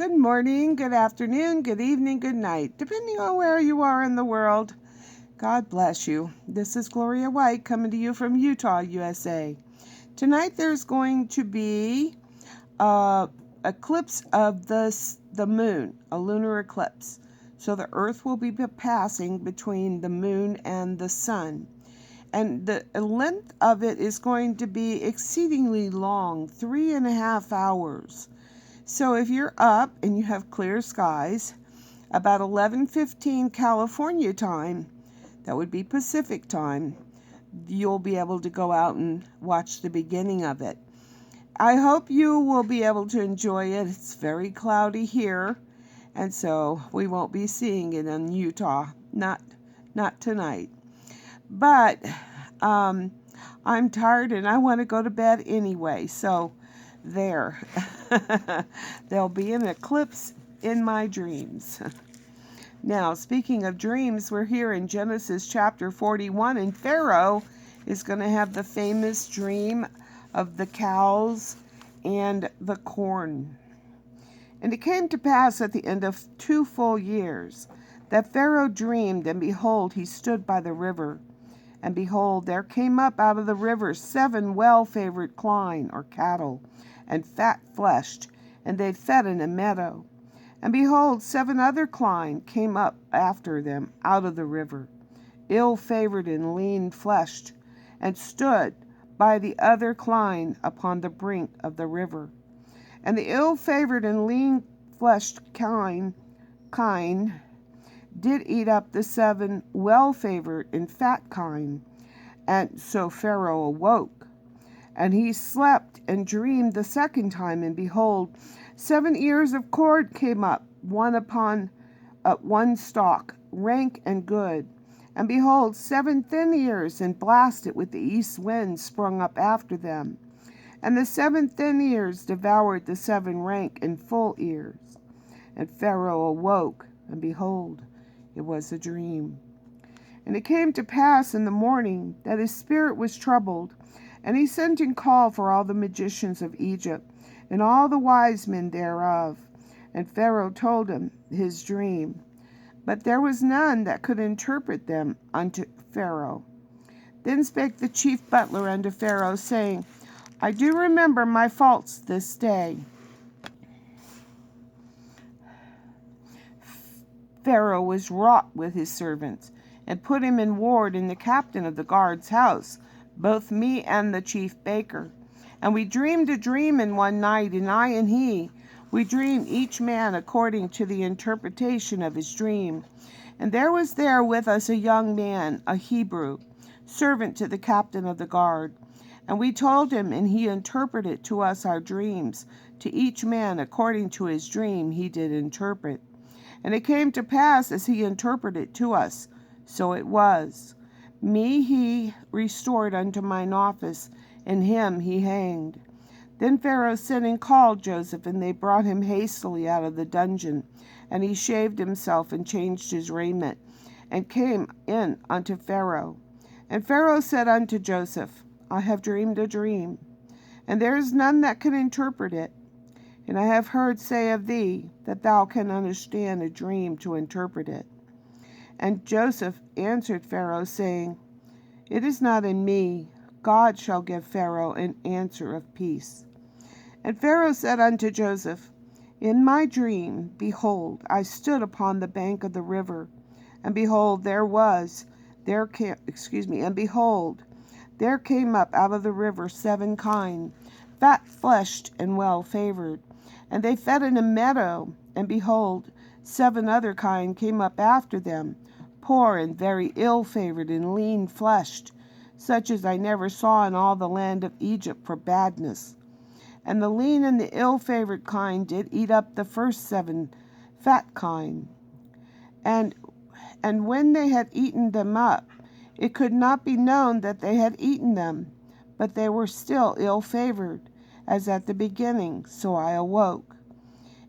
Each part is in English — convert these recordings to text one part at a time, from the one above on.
Good morning, good afternoon, good evening, good night, depending on where you are in the world. God bless you. This is Gloria White coming to you from Utah, USA. Tonight there's going to be a eclipse of the moon, a lunar eclipse. So the earth will be passing between the moon and the sun. And the length of it is going to be exceedingly long, 3.5 hours. So if you're up and you have clear skies, about 11:15 California time, that would be Pacific time, you'll be able to go out and watch the beginning of it. I hope you will be able to enjoy it. It's very cloudy here, and so we won't be seeing it in Utah, not tonight. But I'm tired and I want to go to bed anyway, so there. There'll be an eclipse in my dreams. Now, speaking of dreams, we're here in Genesis chapter 41, and Pharaoh is going to have the famous dream of the cows and the corn. And it came to pass at the end of 2 full years that Pharaoh dreamed, and behold, he stood by the river. And behold, there came up out of the river 7 well-favored kine, or cattle, and fat-fleshed, and they fed in a meadow. And behold, 7 other kine came up after them out of the river, ill-favored and lean-fleshed, and stood by the other kine upon the brink of the river. And the ill-favored and lean-fleshed kine did eat up the 7 well-favored and fat kine. And so Pharaoh awoke, and he slept and dreamed the second time, and behold, 7 ears of corn came up, one upon one stalk, rank and good. And behold, 7 thin ears, and blasted with the east wind, sprung up after them. And the 7 thin ears devoured the 7 rank and full ears. And Pharaoh awoke, and behold, it was a dream. And it came to pass in the morning that his spirit was troubled, and he sent and called for all the magicians of Egypt, and all the wise men thereof. And Pharaoh told him his dream, but there was none that could interpret them unto Pharaoh. Then spake the chief butler unto Pharaoh, saying, I do remember my faults this day. Pharaoh was wroth with his servants, and put him in ward in the captain of the guard's house, both me and the chief baker. And we dreamed a dream in one night, and I and he, we dreamed each man according to the interpretation of his dream. And there was there with us a young man, a Hebrew, servant to the captain of the guard. And we told him, and he interpreted to us our dreams. To each man according to his dream he did interpret. And it came to pass as he interpreted to us, so it was. Me he restored unto mine office, and him he hanged. Then Pharaoh sent and called Joseph, and they brought him hastily out of the dungeon. And he shaved himself, and changed his raiment, and came in unto Pharaoh. And Pharaoh said unto Joseph, I have dreamed a dream, and there is none that can interpret it. And I have heard say of thee, that thou can understand a dream to interpret it. And Joseph answered Pharaoh, saying, It is not in me. God shall give Pharaoh an answer of peace. And Pharaoh said unto Joseph, In my dream, behold, I stood upon the bank of the river, and behold, there came up out of the river 7 kine, fat-fleshed and well-favored. And they fed in a meadow, and behold, 7 other kine came up after them, poor and very ill-favored and lean-fleshed, such as I never saw in all the land of Egypt for badness. And the lean and the ill-favored kine did eat up the first 7 fat kine. And when they had eaten them up, it could not be known that they had eaten them, but they were still ill-favored, as at the beginning. So I awoke.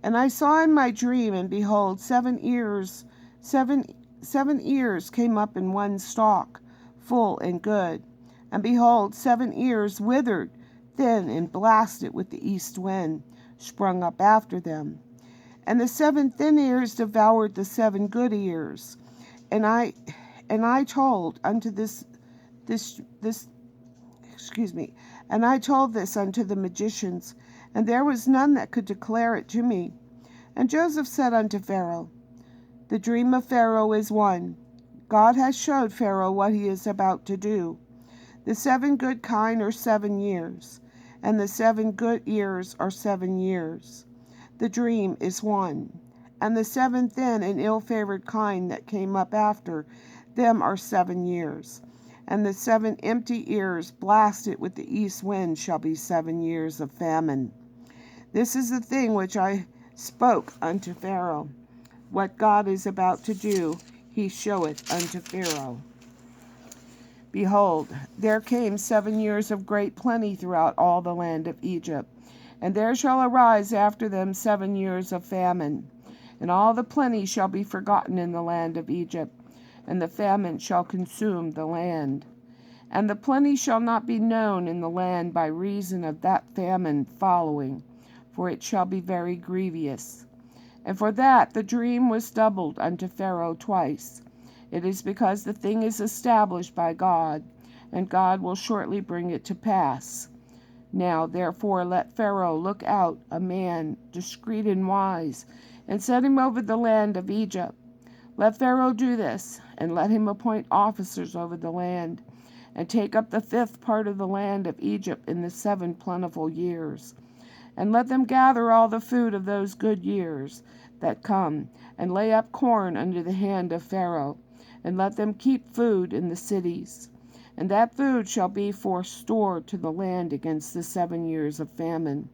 And I saw in my dream, and behold, 7 ears came up in one stalk, full and good. And behold, 7 ears thin and blasted with the east wind, sprung up after them. And the 7 thin ears devoured the 7 good ears. And I told unto this and I told this unto the magicians, and there was none that could declare it to me. And Joseph said unto Pharaoh, the dream of Pharaoh is one. God has showed Pharaoh what he is about to do. The 7 good kine are 7 years, and the 7 good ears are 7 years. The dream is one. And the 7 thin and ill-favored kine that came up after them are 7 years. And the 7 empty ears blasted with the east wind shall be 7 years of famine. This is the thing which I spoke unto Pharaoh. What God is about to do, he showeth unto Pharaoh. Behold, there came 7 years of great plenty throughout all the land of Egypt, and there shall arise after them 7 years of famine. And all the plenty shall be forgotten in the land of Egypt, and the famine shall consume the land. And the plenty shall not be known in the land by reason of that famine following, for it shall be very grievous. And for that the dream was doubled unto Pharaoh twice. It is because the thing is established by God, and God will shortly bring it to pass. Now therefore let Pharaoh look out a man discreet and wise, and set him over the land of Egypt. Let Pharaoh do this, and let him appoint officers over the land, and take up the 5th part of the land of Egypt in the 7 plentiful years. And let them gather all the food of those good years that come, and lay up corn under the hand of Pharaoh, and let them keep food in the cities. And that food shall be for store to the land against the 7 years of famine,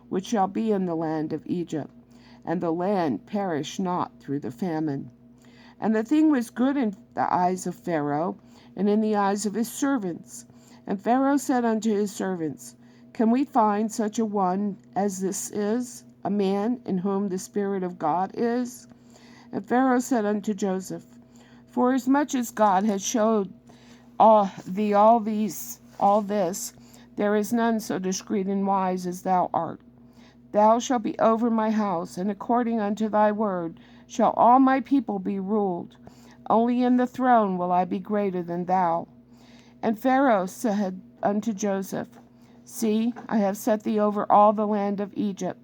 which shall be in the land of Egypt, and the land perish not through the famine. And the thing was good in the eyes of Pharaoh, and in the eyes of his servants. And Pharaoh said unto his servants, can we find such a one as this is, a man in whom the Spirit of God is? And Pharaoh said unto Joseph, forasmuch as God has showed all this, there is none so discreet and wise as thou art. Thou shalt be over my house, and according unto thy word shall all my people be ruled. Only in the throne will I be greater than thou. And Pharaoh said unto Joseph, see, I have set thee over all the land of Egypt.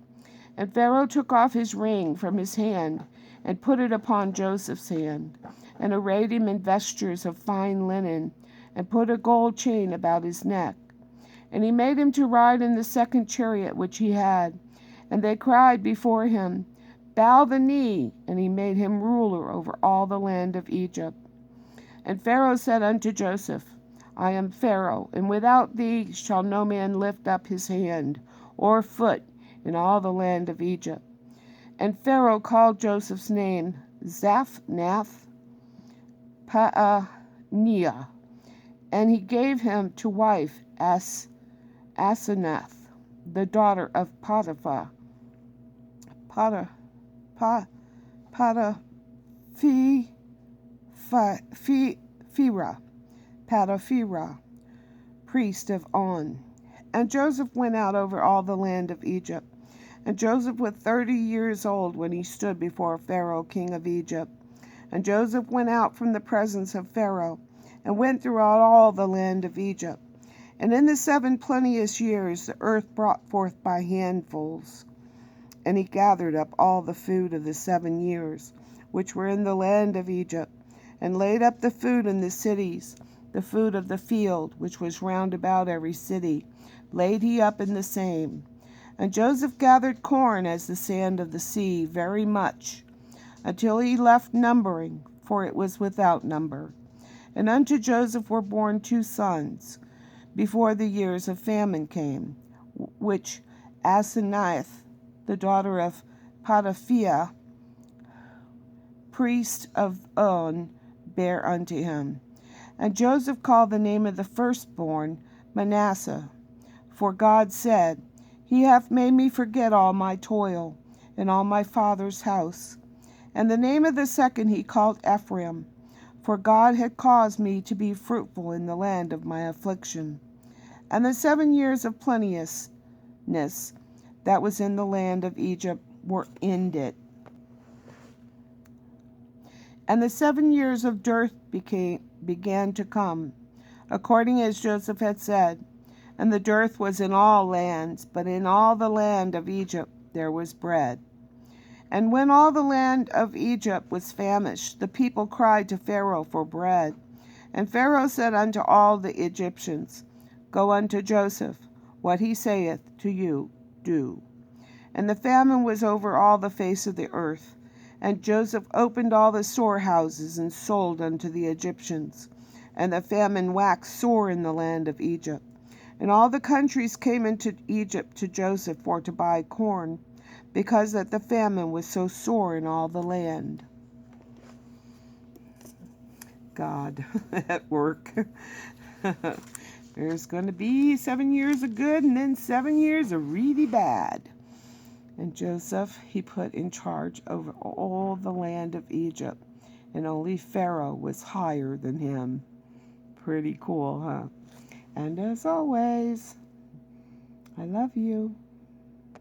And Pharaoh took off his ring from his hand, and put it upon Joseph's hand, and arrayed him in vestures of fine linen, and put a gold chain about his neck. And he made him to ride in the 2nd chariot which he had. And they cried before him, bow the knee, and he made him ruler over all the land of Egypt. And Pharaoh said unto Joseph, I am Pharaoh, and without thee shall no man lift up his hand or foot in all the land of Egypt. And Pharaoh called Joseph's name Zaphnath Paaneah, and he gave him to wife Asenath, the daughter of Potiphera, priest of On. And Joseph went out over all the land of Egypt. And Joseph was 30 years old when he stood before Pharaoh, king of Egypt. And Joseph went out from the presence of Pharaoh, and went throughout all the land of Egypt. And in the 7 plenteous years the earth brought forth by handfuls. And he gathered up all the food of the 7 years, which were in the land of Egypt, and laid up the food in the cities. The food of the field, which was round about every city, laid he up in the same. And Joseph gathered corn as the sand of the sea, very much, until he left numbering, for it was without number. And unto Joseph were born 2 sons, before the years of famine came, which Asenath, the daughter of Potiphera, priest of On, bare unto him. And Joseph called the name of the firstborn Manasseh, for God said, he hath made me forget all my toil, and all my father's house. And the name of the second he called Ephraim, for God had caused me to be fruitful in the land of my affliction. And the 7 years of plenteousness that was in the land of Egypt were ended. And the 7 years of dearth began to come, according as Joseph had said. And the dearth was in all lands, but in all the land of Egypt there was bread. And when all the land of Egypt was famished, the people cried to Pharaoh for bread. And Pharaoh said unto all the Egyptians, Go unto Joseph, what he saith to you, do. And the famine was over all the face of the earth. And Joseph opened all the storehouses and sold unto the Egyptians. And the famine waxed sore in the land of Egypt. And all the countries came into Egypt to Joseph for to buy corn, because that the famine was so sore in all the land. God at work. There's going to be 7 years of good and then 7 years of really bad. And Joseph he put in charge over all the land of Egypt, and only Pharaoh was higher than him. Pretty cool, huh? And as always, I love you.